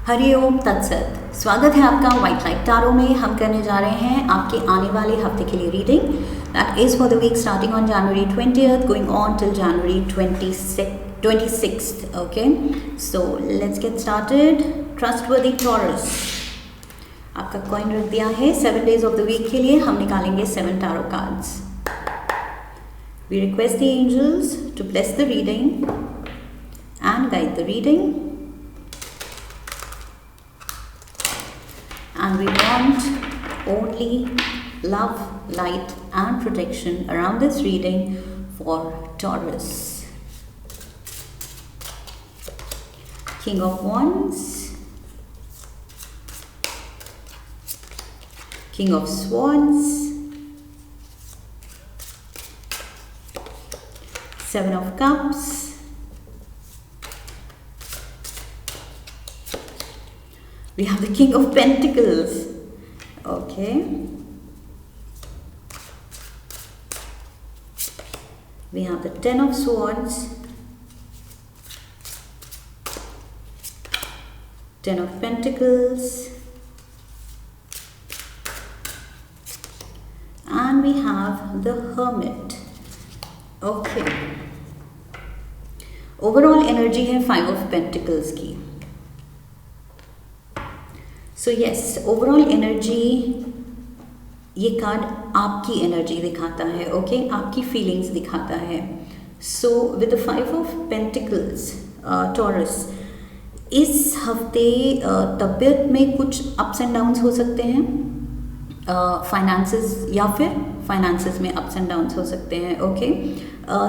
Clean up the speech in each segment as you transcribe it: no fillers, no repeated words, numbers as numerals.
हरि ओम तत्सत। स्वागत है आपका व्हाइट लाइट टैरो में। हम करने जा रहे हैं आपके आने वाले हफ्ते के लिए reading that is for the week starting on January 20th going on till January 26th। Okay, so let's get started. Trustworthy Taurus, आपका कॉइन रख दिया है 7 days ऑफ द वीक के लिए। हम निकालेंगे 7 tarot cards. We request the angels to bless the reading and guide the reading. And we want only love, light and protection around this reading for Taurus. King of Wands, King of Swords, Seven of Cups, we have the King of Pentacles. Okay. We have the Ten of Swords, Ten of Pentacles, and we have the Hermit. Okay. Overall energy है 5 of Pentacles की. So yes, overall energy, ये card आपकी energy दिखाता है. Okay, आपकी feelings दिखाता है. So with the 5 of pentacles taurus, इस हफ्ते तबीयत में कुछ अप्स एंड डाउन्स हो सकते हैं. फाइनेंसेस या फिर फाइनेंसेस में अप्स एंड डाउन्स हो सकते हैं. ओके,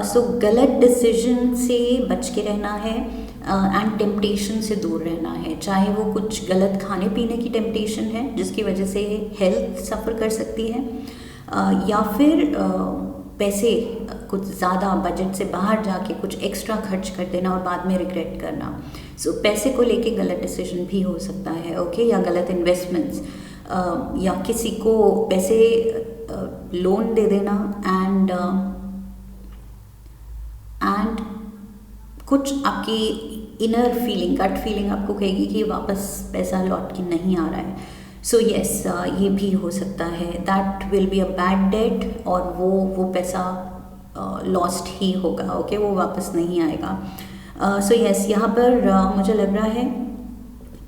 सो गलत डिसीजन से बच के रहना है एंड टेम्पटेशन से दूर रहना है. चाहे वो कुछ गलत खाने पीने की टेम्पटेशन है जिसकी वजह से हेल्थ सफ़र कर सकती है, या फिर पैसे कुछ ज़्यादा बजट से बाहर जाके कुछ एक्स्ट्रा खर्च कर देना और बाद में रिग्रेट करना. सो पैसे को लेके गलत डिसीजन भी हो सकता है. ओके, या गलत इन्वेस्टमेंट्स, या किसी को पैसे लोन दे देना एंड कुछ आपकी इनर फीलिंग, गट फीलिंग आपको कहेगी कि वापस पैसा लौट के नहीं आ रहा है. सो यस, ये भी हो सकता है. That will be a bad debt और वो पैसा लॉस्ट ही होगा. ओके, वो वापस नहीं आएगा. सो यस, यहाँ पर मुझे लग रहा है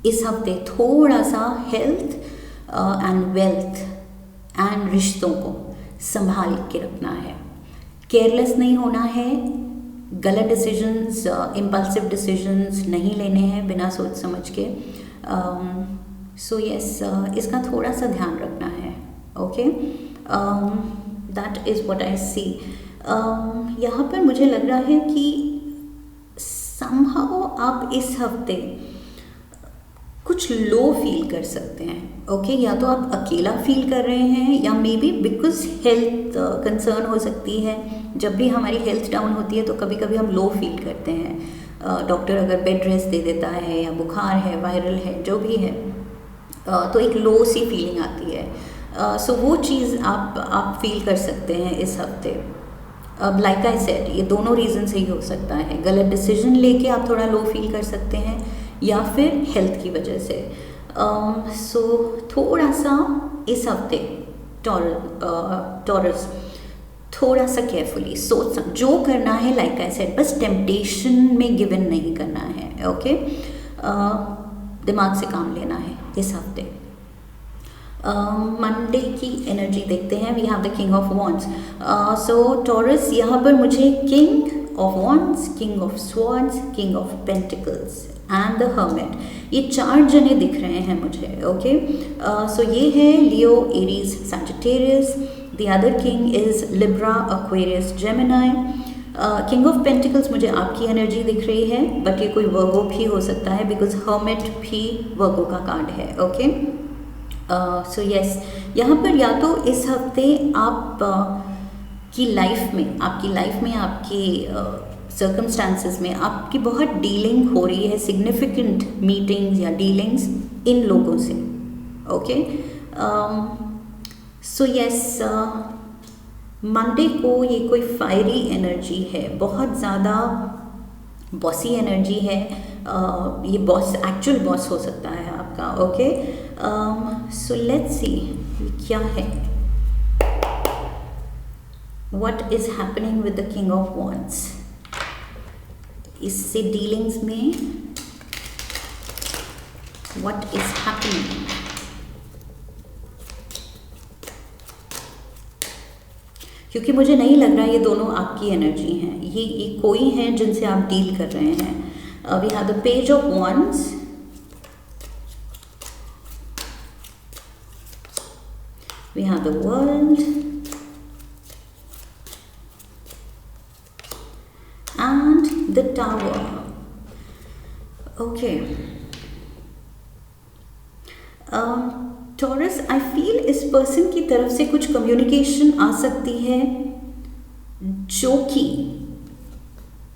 इस हफ्ते थोड़ा सा हेल्थ एंड वेल्थ एंड रिश्तों को संभाल के रखना है. केयरलेस नहीं होना है. गलत डिसीजंस, इम्पल्सिव डिसीजंस नहीं लेने हैं बिना सोच समझ के. सो यस, इसका थोड़ा सा ध्यान रखना है. Okay, that is what I see. यहाँ पर मुझे लग रहा है कि समहाउ आप इस हफ्ते कुछ लो फील कर सकते हैं. ओके, या तो आप अकेला फील कर रहे हैं या may be because health concern हो सकती है. जब भी हमारी हेल्थ डाउन होती है तो कभी कभी हम लो फील करते हैं. डॉक्टर अगर बेड रेस्ट दे देता है या बुखार है, वायरल है, जो भी है, तो एक लो सी फीलिंग आती है. सो वो चीज़ आप फील कर सकते हैं इस हफ्ते. अब लाइक आई सेड, ये दोनों रीज़न से ही हो सकता है. गलत डिसीजन लेके आप थोड़ा लो फील कर सकते हैं या फिर हेल्थ की वजह से. सो थोड़ा सा इस हफ्ते टॉरस थोड़ा सा केयरफुली सोच जो करना है. लाइक आई सेड, बस टेम्पटेशन में गिव इन नहीं करना है. ओके, दिमाग से काम लेना है इस हफ्ते. मंडे की एनर्जी देखते हैं. We have the king of wands. So Taurus, यहाँ पर मुझे king of wands, king of swords, king of pentacles and the hermit, ये 4 जने दिख रहे हैं मुझे. ओके, सो ये है Leo, Aries, Sagittarius. The other king is Libra, Aquarius, Gemini. King of pentacles मुझे आपकी एनर्जी दिख रही है, बट ये कोई वर्गो भी हो सकता है बिकॉज हर्मिट भी वर्गो का कार्ड है. ओके, सो यस, यहाँ पर या तो इस हफ्ते आप की लाइफ में, आपकी सर्कमस्टांसेस में आपकी बहुत डीलिंग हो रही है, सिग्निफिकेंट मीटिंग्स या डीलिंग्स इन लोगों से. ओके, सो यस, मंडे को ये कोई फायरी एनर्जी है, बहुत ज़्यादा बॉसी एनर्जी है. ये बॉस एक्चुअल बॉस हो सकता है आपका। ओके, सो लेट्स सी क्या है, what is happening with the king of wands. इससे डीलिंग्स में व्हाट इज हैपनिंग। क्योंकि मुझे नहीं लग रहा ये दोनों आपकी एनर्जी हैं, ये कोई हैं जिनसे आप डील कर रहे हैं। We have the page of wands, we have the world and the tower. Okay, Taurus, I feel इस पर्सन की तरफ से कुछ कम्युनिकेशन आ सकती है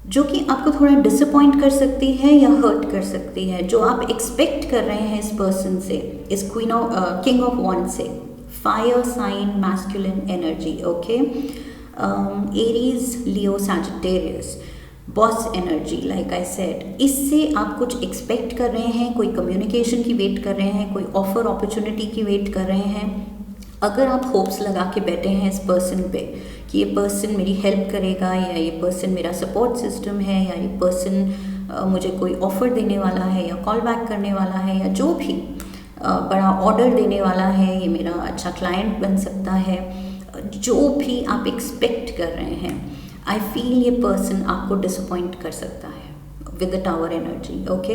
जो कि आपको थोड़ा डिसअपॉइंट कर सकती है या हर्ट कर सकती है। जो आप एक्सपेक्ट कर रहे हैं इस पर्सन से, इस किंग ऑफ वॉन्ड से। Fire sign, masculine energy. Okay, Aries, Leo, Sagittarius, boss energy. Like I said, इससे आप कुछ एक्सपेक्ट कर रहे हैं, कोई कम्युनिकेशन की वेट कर रहे हैं, कोई ऑफर अपॉर्चुनिटी की वेट कर रहे हैं। अगर आप होप्स लगा के बैठे हैं इस पर्सन पे कि ये पर्सन मेरी हेल्प करेगा, या ये पर्सन मेरा सपोर्ट सिस्टम है, या ये पर्सन मुझे कोई ऑफर देने वाला है, या कॉल बैक करने वाला है, या जो भी बड़ा ऑर्डर देने वाला है, ये मेरा अच्छा क्लाइंट बन सकता है, जो भी आप एक्सपेक्ट कर रहे हैं, आई फील ये पर्सन आपको डिसअपॉइंट कर सकता है with the tower energy. Okay,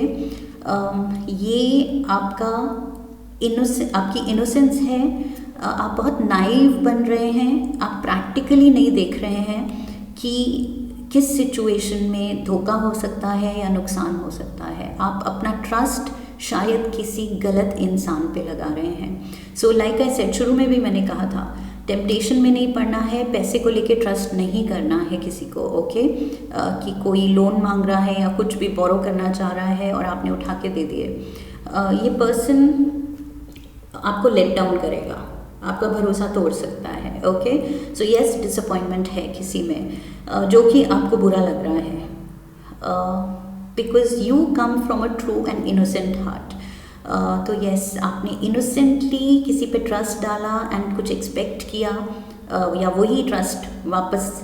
ये आपकी इनोसेंस है। आप बहुत नाइव बन रहे हैं, आप प्रैक्टिकली नहीं देख रहे हैं कि किस सिचुएशन में धोखा हो सकता है या नुकसान हो सकता है। आप अपना ट्रस्ट शायद किसी गलत इंसान पे लगा रहे हैं। सो लाइक आई सेड, शुरू में भी मैंने कहा था, टेम्पटेशन में नहीं पड़ना है, पैसे को लेके ट्रस्ट नहीं करना है किसी को। ओके, कि कोई लोन मांग रहा है या कुछ भी बोरो करना चाह रहा है और आपने उठा के दे दिए। ये पर्सन आपको लेट डाउन करेगा, आपका भरोसा तोड़ सकता है। ओके, सो यस, डिसअपॉइंटमेंट है किसी में जो कि आपको बुरा लग रहा है, because you come from a true and innocent heart. तो यस, आपने इनोसेंटली किसी पे ट्रस्ट डाला एंड कुछ एक्सपेक्ट किया, या वही ट्रस्ट वापस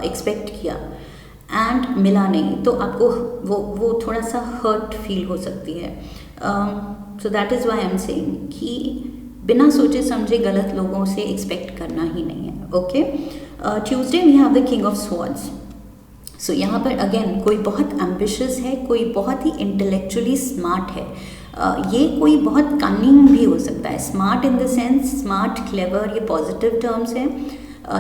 एक्सपेक्ट किया एंड मिला नहीं, तो आपको वो थोड़ा सा हर्ट फील हो सकती है। So that is why I am saying कि बिना सोचे समझे गलत लोगों से एक्सपेक्ट करना ही नहीं है। Okay, Tuesday we have the king of swords. So यहाँ पर अगेन कोई बहुत एम्बिशियस है, कोई बहुत ही इंटेलेक्चुअली स्मार्ट है। ये कोई बहुत कनिंग भी हो सकता है। Smart in the sense, smart, clever, ये पॉजिटिव टर्म्स हैं,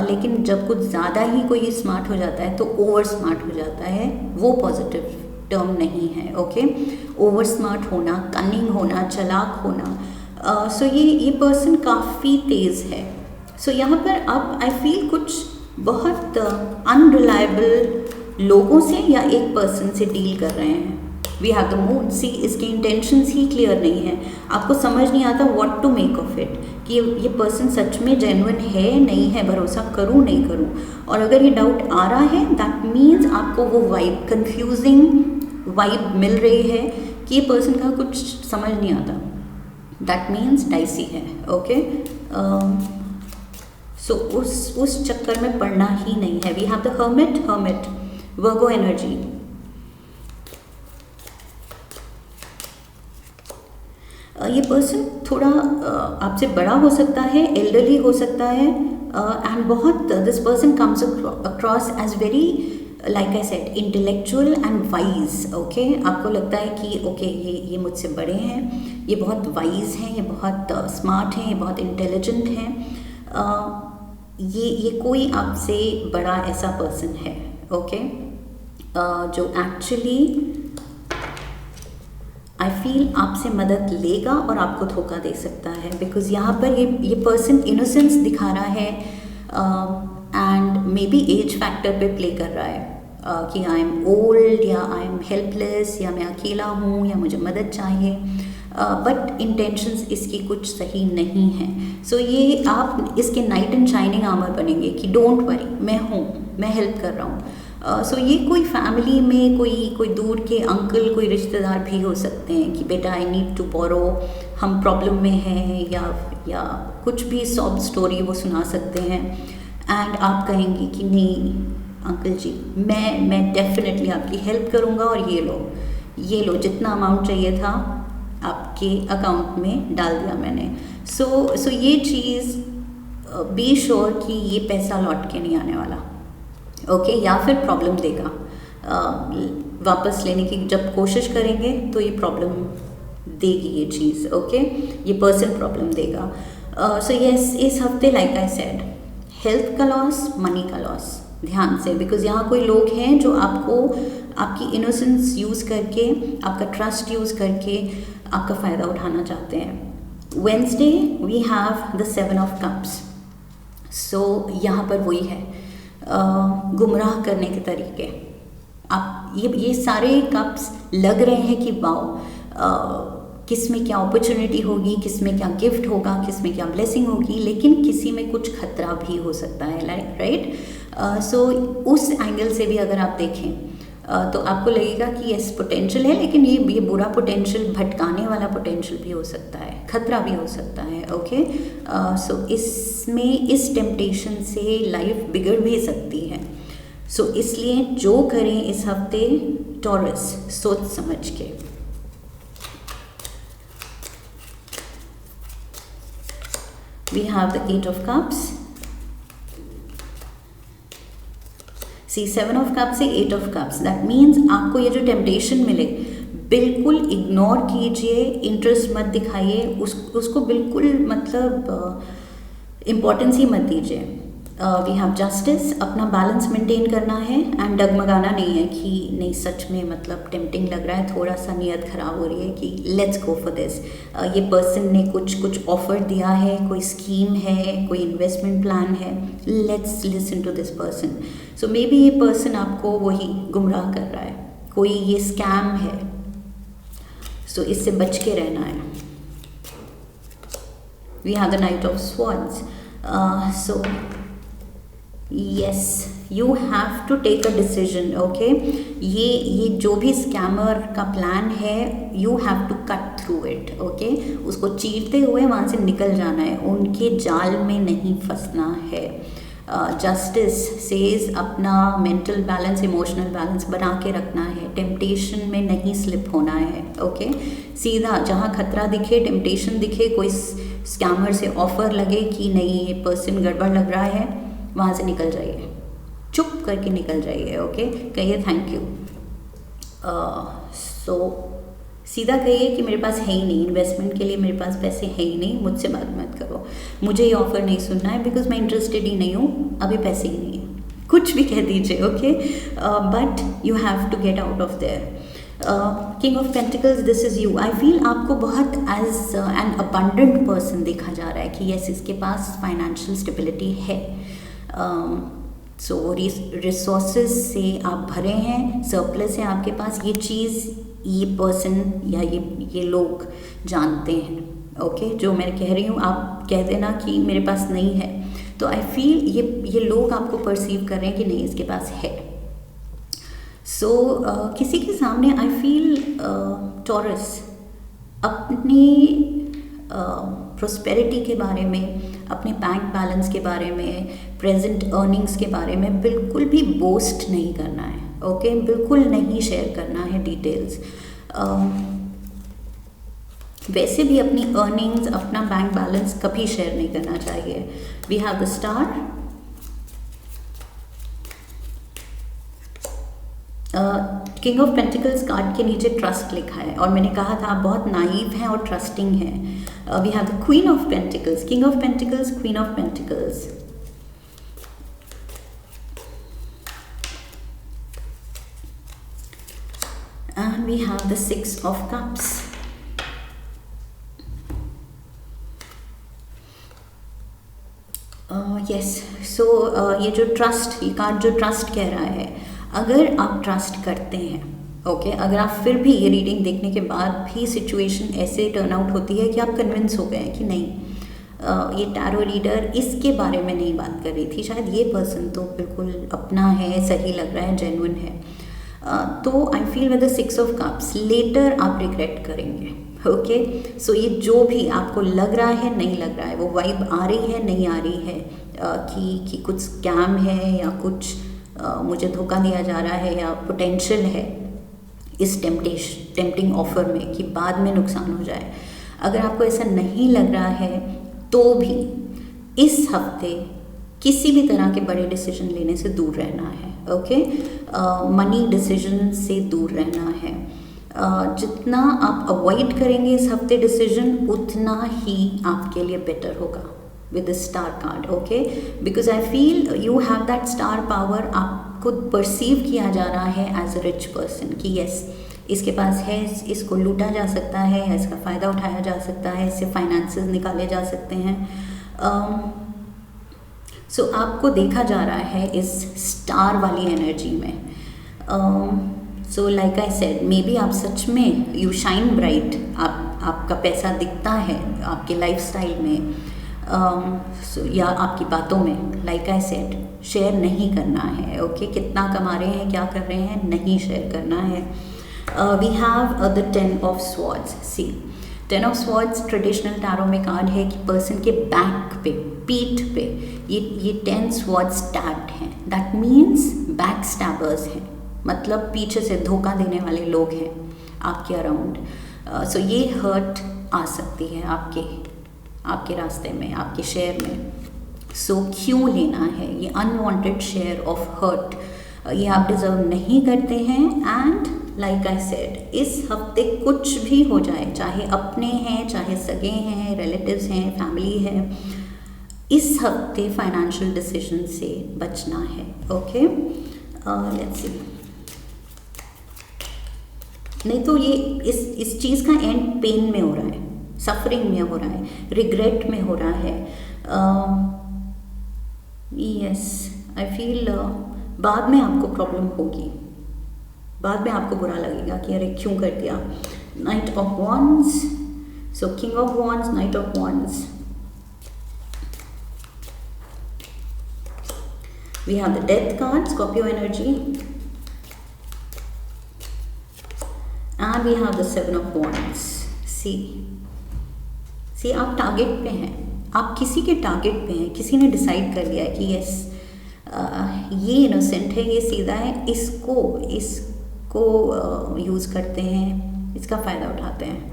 लेकिन जब कुछ ज़्यादा ही कोई स्मार्ट हो जाता है तो ओवर स्मार्ट हो जाता है, वो पॉजिटिव टर्म नहीं है। ओके, ओवर स्मार्ट होना, कनिंग होना, चालाक होना। सो ये पर्सन काफ़ी तेज़ है। सो यहाँ पर अब आई फील कुछ बहुत अनरिलायबल लोगों से या एक पर्सन से डील कर रहे हैं। We have the moon. See, इसके इंटेंशंस ही क्लियर नहीं है, आपको समझ नहीं आता what to make of it, कि ये पर्सन सच में जेन्युइन है, नहीं है, भरोसा करूँ नहीं करूँ। और अगर ये डाउट आ रहा है, दैट मीन्स आपको वो वाइब, कंफ्यूजिंग वाइब मिल रही है कि ये पर्सन का कुछ समझ नहीं आता। दैट मीन्स डाइसी है। ओके, सो उस चक्कर में पड़ना ही नहीं है। We have the hermit, Virgo energy. ये पर्सन थोड़ा आपसे बड़ा हो सकता है, एल्डरली हो सकता है, एंड बहुत this person comes across as very, like I said, intellectual and wise. Okay, आपको लगता है कि ओके, ये मुझसे बड़े हैं, ये बहुत वाइज हैं, ये बहुत स्मार्ट हैं, ये बहुत इंटेलिजेंट हैं। ये कोई आपसे बड़ा ऐसा पर्सन है। ओके, जो एक्चुअली आई फील आपसे मदद लेगा और आपको धोखा दे सकता है, बिकॉज यहाँ पर ये पर्सन इनोसेंस दिखा रहा है, and may be age factor पे प्ले कर रहा है, कि आई एम ओल्ड, या आई एम हेल्पलेस, या मैं अकेला हूँ, या मुझे मदद चाहिए, बट इंटेंशंस इसकी कुछ सही नहीं है। सो ये आप इसके नाइट एंड शाइनिंग आर्मर बनेंगे कि डोंट वरी, मैं हूँ, मैं हेल्प कर रहा हूँ। सो ये कोई फैमिली में कोई दूर के अंकल, कोई रिश्तेदार भी हो सकते हैं कि बेटा आई नीड टू बोरो, हम प्रॉब्लम में हैं, या कुछ भी सॉब स्टोरी वो सुना सकते हैं। एंड आप कहेंगे कि नहीं अंकल जी, मैं डेफिनेटली आपकी हेल्प करूँगा, और ये लो जितना अमाउंट चाहिए था आपके अकाउंट में डाल दिया मैंने। सो ये चीज़ बी श्योर कि ये पैसा लौट के नहीं आने वाला, ओके या फिर प्रॉब्लम देगा। वापस लेने की जब कोशिश करेंगे तो ये प्रॉब्लम देगी ये चीज़, ओके ये पर्सन प्रॉब्लम देगा। सो यस, इस हफ्ते लाइक आई सेड, हेल्थ का लॉस, मनी का लॉस, ध्यान से, बिकॉज यहाँ कोई लोग हैं जो आपको आपकी इनोसेंस यूज़ करके, आपका ट्रस्ट यूज़ करके आपका फ़ायदा उठाना चाहते हैं। Wednesday we have the 7 of cups. So यहाँ पर वही है, गुमराह करने के तरीके। आप ये सारे कप्स लग रहे हैं कि वाओ, किस में क्या अपॉर्चुनिटी होगी, किस में क्या गिफ्ट होगा, किस में क्या ब्लेसिंग होगी, लेकिन किसी में कुछ खतरा भी हो सकता है, राइट। सो उस एंगल से भी अगर आप देखें तो आपको लगेगा कि यस पोटेंशियल है, लेकिन ये बुरा पोटेंशियल, भटकाने वाला पोटेंशियल भी हो सकता है, खतरा भी हो सकता है, ओके। सो इसमें इस टेम्पटेशन से लाइफ बिगड़ भी सकती है। सो इसलिए जो करें इस हफ्ते टॉरस, सोच समझ के। We have the 8 of cups. See 7 of cups से 8 of cups. That means आपको ये जो temptation मिले, बिल्कुल इग्नोर कीजिए, इंटरेस्ट मत दिखाइए, उसको बिल्कुल मतलब इम्पोर्टेंस ही मत दीजिए। वी हैव जस्टिस, अपना बैलेंस मेंटेन करना है एंड डगमगाना नहीं है कि नहीं सच में मतलब टेम्पटिंग लग रहा है, थोड़ा सा नीयत ख़राब हो रही है कि लेट्स गो फॉर दिस। ये पर्सन ने कुछ ऑफर दिया है, कोई स्कीम है, कोई इन्वेस्टमेंट प्लान है, let's listen to this person. So maybe ये पर्सन आपको वही गुमराह कर रहा है, कोई ये स्कैम है, सो इससे बच के रहना है। We have the knight of swords. So yes, you have to take a decision, okay. ये जो भी स्कैमर का प्लान है, you have to cut through it, okay. उसको चीरते हुए वहाँ से निकल जाना है, उनके जाल में नहीं फंसना है। जस्टिस सेज अपना मेंटल बैलेंस, इमोशनल बैलेंस बना के रखना है, टेम्पटेशन में नहीं स्लिप होना है, ओके। सीधा जहाँ खतरा दिखे, टेम्पटेशन दिखे, कोई स्कैमर से ऑफर लगे कि नहीं ये पर्सन गड़बड़ लग रहा है, वहाँ से निकल जाइए, चुप करके निकल जाइए, ओके। कहिए थैंक यू। सो सीधा कहिए कि मेरे पास है ही नहीं, इन्वेस्टमेंट के लिए मेरे पास पैसे है ही नहीं, मुझसे बात मत करो, मुझे ये ऑफ़र नहीं सुनना है बिकॉज मैं इंटरेस्टेड ही नहीं हूँ, अभी पैसे ही नहीं है, कुछ भी कह दीजिए, okay. But you have to get out of there. King of pentacles, this is you. I feel आपको बहुत एज एन अबंडेंट पर्सन देखा जा रहा है कि यस इसके पास फाइनेंशियल स्टेबिलिटी है, सो रिसोर्सेज से आप भरे हैं, सरप्लस है आपके पास। ये चीज़ ये पर्सन या ये लोग जानते हैं, ओके। जो मैं कह रही हूँ आप कह देना कि मेरे पास नहीं है, तो आई फील ये लोग आपको परसीव कर रहे हैं कि नहीं इसके पास है। सो किसी के सामने आई फील टॉरस अपनी प्रोस्पेरिटी के बारे में, अपने बैंक बैलेंस के बारे में, प्रेजेंट अर्निंग्स के बारे में बिल्कुल भी बोस्ट नहीं करना है, ओके। बिल्कुल नहीं शेयर करना है डिटेल्स। वैसे भी अपनी अर्निंग्स, अपना बैंक बैलेंस कभी शेयर नहीं करना चाहिए। We have the star. King of pentacles card के नीचे ट्रस्ट लिखा है और मैंने कहा था आप बहुत नाइव हैं और ट्रस्टिंग हैं। We have the queen of pentacles, king of pentacles, queen of pentacles. And we have the 6 of cups. Yes, so ये जो ट्रस्ट, ये कार्ड जो ट्रस्ट कह रहा है, अगर आप ट्रस्ट करते हैं, ओके, अगर आप फिर भी ये रीडिंग देखने के बाद भी सिचुएशन ऐसे टर्न आउट होती है कि आप कन्विंस हो गए हैं कि नहीं ये टैरो रीडर इसके बारे में नहीं बात कर रही थी। शायद ये पर्सन तो बिल्कुल अपना है, सही लग रहा है, जेन्युइन है। तो I feel with the 6 of cups later आप रिग्रेट करेंगे। ओके, सो ये जो भी आपको लग रहा है, नहीं लग रहा है, वो वाइब आ रही है, नहीं आ रही है, कि कुछ स्कैम है या कुछ मुझे धोखा दिया जा रहा है या पोटेंशियल है इस टेम्पटिंग ऑफर में कि बाद में नुकसान हो जाए। अगर आपको ऐसा नहीं लग रहा है तो भी इस हफ्ते किसी भी तरह के बड़े डिसीजन लेने से दूर रहना है। ओके, मनी डिसीजन से दूर रहना है। जितना आप अवॉइड करेंगे इस हफ्ते डिसीजन, उतना ही आपके लिए बेटर होगा with the star card. Okay, because I feel you have that star power. आपको परसीव किया जा रहा है एज अ रिच पर्सन कि यस, इसके पास है, इसको लूटा जा सकता है, इसका फ़ायदा उठाया जा सकता है, इससे फाइनेंसेस निकाले जा सकते हैं। सो आपको देखा जा रहा है इस स्टार वाली एनर्जी में। So like I said, may be आप सच में यू शाइन ब्राइट, आपका पैसा दिखता है आपके लाइफस्टाइल में, या आपकी बातों में। लाइक आई सेड, शेयर नहीं करना है। ओके, कितना कमा रहे हैं, क्या कर रहे हैं, नहीं शेयर करना है। We have the 10 of swords. See, 10 of swords traditional tarot में कार्ड है कि पर्सन के बैक पे, पीठ पे ये 10 स्वॉर्ड्स स्टैब्ड हैं। दैट मीन्स बैक स्टैबर्स हैं, मतलब पीछे से धोखा देने वाले लोग हैं आपके अराउंड। सो ये हर्ट आ सकती है आपके रास्ते में, आपके शेयर में। सो क्यों लेना है ये अनवांटेड शेयर ऑफ हर्ट? ये आप डिज़र्व नहीं करते हैं। एंड लाइक आई सेड, इस हफ्ते कुछ भी हो जाए, चाहे अपने हैं, चाहे सगे हैं, रिलेटिव्स हैं, फैमिली है, इस हफ्ते फाइनेंशियल डिसीजन से बचना है। Okay, let's see. नहीं तो ये इस चीज़ का एंड पेन में हो रहा है, सफरिंग में हो रहा है, रिग्रेट में हो रहा है। यस, आई फील बाद में आपको प्रॉब्लम होगी, बाद में आपको बुरा लगेगा कि अरे क्यों कर दिया। Knight of wands, so king of wands, knight of wands, we have the death card, Scorpio energy, and we have the 7 of wands. See आप टारगेट पे हैं, आप किसी के टारगेट पे हैं, किसी ने डिसाइड कर लिया है कि यस, ये इनोसेंट है, ये सीधा है, इसको यूज़ करते हैं, इसका फ़ायदा उठाते हैं।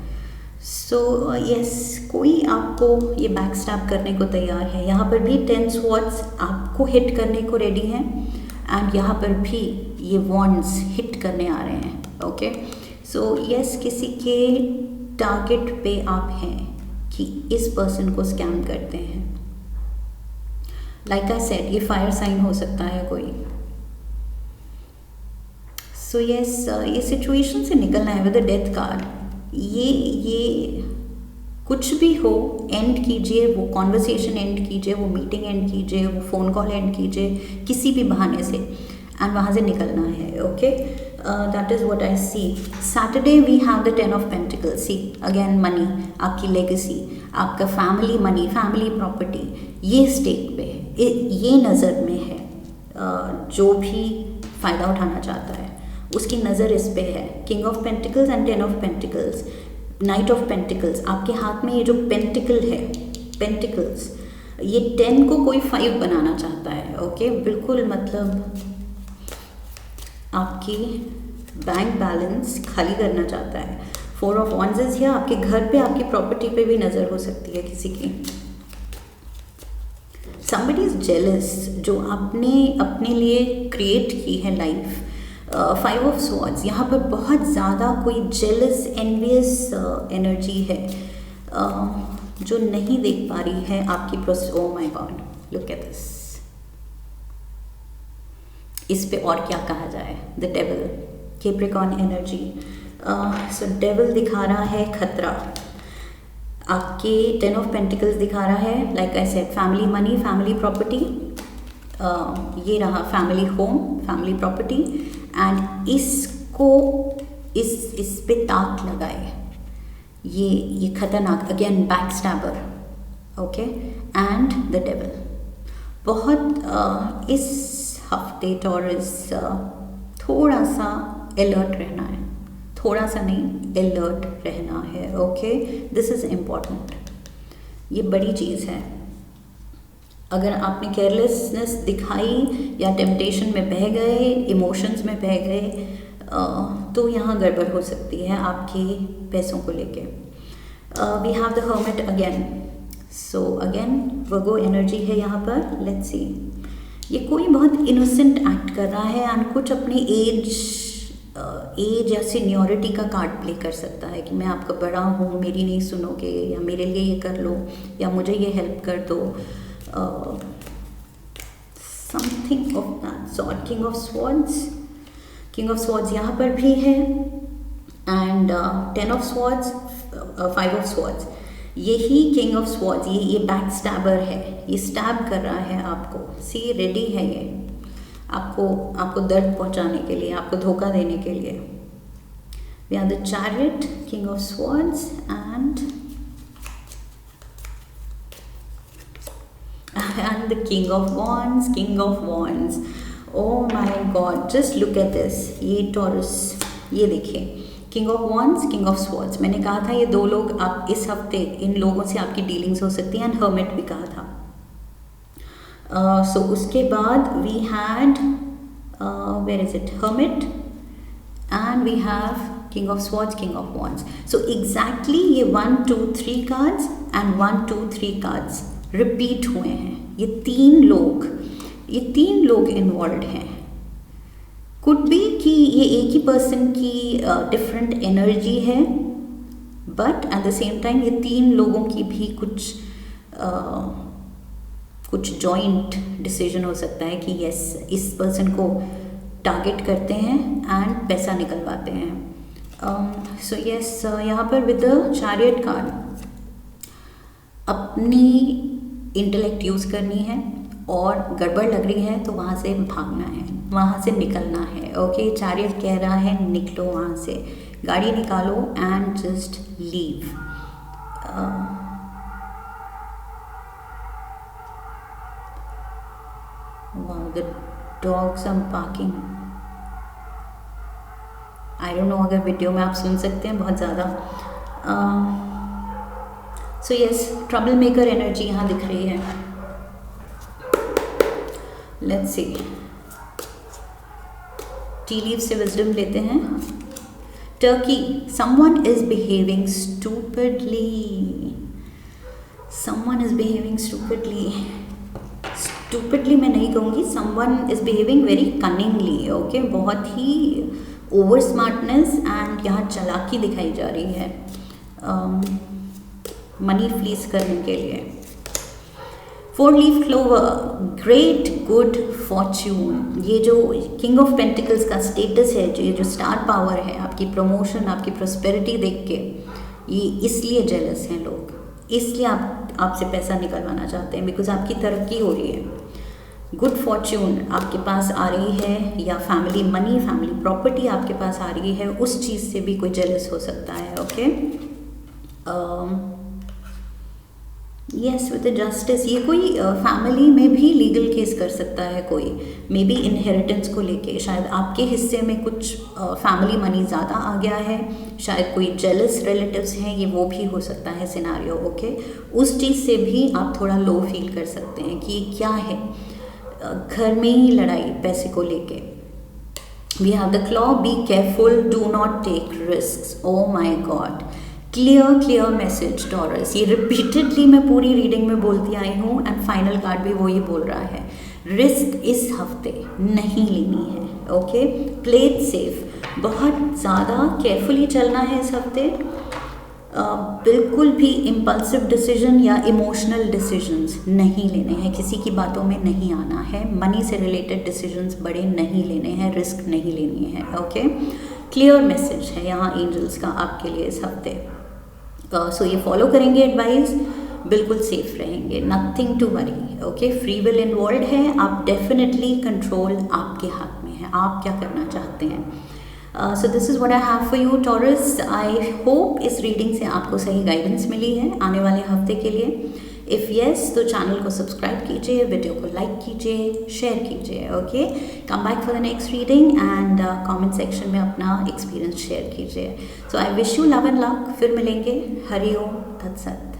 सो यस, कोई आपको ये बैक स्टैब करने को तैयार है। यहाँ पर भी 10 स्वॉर्ड्स आपको हिट करने को रेडी हैं, एंड यहाँ पर भी ये वॉन्ड्स हिट करने आ रहे हैं। ओके, सो यस, किसी के टारगेट पे आप हैं कि इस पर्सन को स्कैम करते हैं। लाइक आई सेड, ये फायर साइन हो सकता है कोई। सो यस, ये सिचुएशन से निकलना है विद द डेथ कार्ड। ये कुछ भी हो, एंड कीजिए, वो कॉन्वर्सेशन एंड कीजिए, वो मीटिंग एंड कीजिए, वो फ़ोन कॉल एंड कीजिए, किसी भी बहाने से, एंड वहाँ से निकलना है। Okay, that is what I see. Saturday we have the 10 of pentacles. See again, money, आपकी लेगेसी, आपका फैमिली मनी, फैमिली प्रॉपर्टी, ये स्टेक पे है, ये नज़र में है। जो भी फ़ायदा उठाना चाहता है उसकी नज़र इस पे है। King of pentacles and 10 of pentacles, night of pentacles, आपके हाथ में ये जो पेंटिकल है, पेंटिकल्स, ये 10 को कोई 5 बनाना चाहता है। ओके, बिल्कुल, मतलब आपकी बैंक बैलेंस खाली करना चाहता है। 4 ऑफ वॉन्ड्स इज हियर, आपके घर पे, आपकी प्रॉपर्टी पे भी नज़र हो सकती है किसी की। somebody is jealous, जो आपने अपने लिए क्रिएट की है लाइफ। 5 ऑफ स्वॉर्ड्स, यहाँ पर बहुत ज़्यादा कोई जेलस, एनवियस एनर्जी है जो नहीं देख पा रही है आपकी process. Oh my God, look at this. इस पे और क्या कहा जाए? The devil, Capricorn energy. So devil दिखा रहा है खतरा, आपके 10 ऑफ पेंटिकल्स दिखा रहा है, like I said, family money, family property, ये रहा family home, family property, and इसको इस पे ताक लगाए, ये खतरनाक, again back stabber, okay, and the devil. बहुत इस हफ्ते टॉरस थोड़ा सा अलर्ट रहना है, थोड़ा सा नहीं, अलर्ट रहना है। ओके, दिस इज़ इम्पॉर्टेंट, ये बड़ी चीज़ है। अगर आपने केयरलेसनेस दिखाई या टेम्पटेशन में बह गए, इमोशंस में बह गए, तो यहाँ गड़बड़ हो सकती है आपके पैसों को लेके। We have the hermit again, so again Virgo energy है यहाँ पर। लेट्स सी, ये कोई बहुत इनोसेंट एक्ट कर रहा है एंड कुछ अपनी एज या सीनियोरिटी का कार्ड प्ले कर सकता है कि मैं आपका बड़ा हूँ, मेरी नहीं सुनोगे, या मेरे लिए ये कर लो, या मुझे ये हेल्प कर दो, something of that sort. King of swords, king of swords यहाँ पर भी है, and 10 of swords, 5 of swords. यही किंग ऑफ स्वॉर्ड्स, ये बैक स्टैबर है, ये स्टैब कर रहा है आपको। सी, रेडी है ये आपको दर्द पहुंचाने के लिए, आपको धोखा देने के लिए। We are the chariot, king of swords and the king of wands, king of wands. Oh my god, just look at this. ये टॉरस, ये देखिए, king of wands, king of swords. मैंने कहा था ये दो लोग आप इस हफ्ते, इन लोगों से आपकी डीलिंग्स हो सकती हैं, एंड हर्मिट भी कहा था। सो उसके बाद we had where is it, hermit, and we have king of swords, king of wands. So exactly ये 1 2 3 कार्ड्स एंड 1 2 3 कार्ड्स रिपीट हुए हैं। ये तीन लोग इन्वॉल्व हैं। कुड बी कि ये एक ही पर्सन की डिफरेंट एनर्जी है, but at the same time ये तीन लोगों की भी कुछ जॉइंट डिसीजन हो सकता है कि यस, इस पर्सन को टारगेट करते हैं एंड पैसा निकलवाते हैं। सो यस, यहाँ पर विद द चैरियट कार्ड अपनी इंटेलेक्ट यूज़ करनी है, और गड़बड़ लग रही है तो वहाँ से भागना है, वहाँ से निकलना है। ओके, चैरियट कह रहा है निकलो वहाँ से, गाड़ी निकालो and just leave. Wow, the dogs are barking. I don't know अगर वीडियो में आप सुन सकते हैं बहुत ज़्यादा। So yes, trouble maker energy यहाँ दिख रही है। लेट्स सी, टी लीव से विजडम लेते हैं। Turkey, someone is behaving stupidly, someone is behaving stupidly. Stupidly मैं नहीं कहूँगी, someone is behaving very cunningly. Okay, बहुत ही ओवर स्मार्टनेस एंड यहाँ चालाकी दिखाई जा रही है मनी फ्लीस करने के लिए। 4 leaf clover, great good Fortune. ये जो किंग ऑफ पेंटिकल्स का स्टेटस है, जो स्टार पावर है, आपकी प्रमोशन, आपकी प्रॉस्पेरिटी देख के ये इसलिए जेलस हैं लोग, इसलिए आपसे पैसा निकलवाना चाहते हैं, बिकॉज आपकी तरक्की हो रही है। गुड फॉर्च्यून आपके पास आ रही है, या फैमिली मनी, फैमिली प्रॉपर्टी आपके पास आ रही है, उस चीज़ से भी कोई जेलस हो सकता है। ओके, यस, विद जस्टिस, ये कोई फैमिली में भी लीगल केस कर सकता है कोई, मे बी इनहेरिटेंस को लेके, शायद आपके हिस्से में कुछ फैमिली मनी ज़्यादा आ गया है, शायद कोई जेलस रिलेटिव्स हैं, ये वो भी हो सकता है सिनारियो। ओके, उस चीज़ से भी आप थोड़ा लो फील कर सकते हैं कि ये क्या है, घर में ही लड़ाई पैसे को लेके। We have the claw, be careful, do not take risk. Oh my god, clear message Taurus. ये रिपीटेडली मैं पूरी रीडिंग में बोलती आई हूँ, एंड फाइनल कार्ड भी वही बोल रहा है, रिस्क इस हफ्ते नहीं लेनी है। ओके, प्ले इट सेफ, बहुत ज़्यादा केयरफुली चलना है इस हफ्ते। बिल्कुल भी इम्पल्सिव डिसीजन या इमोशनल डिसीजंस नहीं लेने हैं, किसी की बातों में नहीं आना है, मनी से रिलेटेड डिसीजंस बड़े नहीं लेने हैं, रिस्क नहीं लेनी है। ओके, क्लियर मैसेज है यहाँ एंजल्स का आपके लिए इस हफ्ते। सो ये फॉलो करेंगे एडवाइस, बिल्कुल सेफ रहेंगे, nothing to worry. Okay, free will involve है, आप डेफिनेटली कंट्रोल आपके हाथ में है, आप क्या करना चाहते हैं। So this is what I have for you taurus. I hope इस रीडिंग से आपको सही गाइडेंस मिली है आने वाले हफ्ते के लिए। इफ़ येस तो चैनल को सब्सक्राइब कीजिए, वीडियो को लाइक कीजिए, शेयर कीजिए। Okay, come back for the next reading and comment section में अपना एक्सपीरियंस शेयर कीजिए। So I wish you love and luck. फिर मिलेंगे। हरि ओम तत्सत।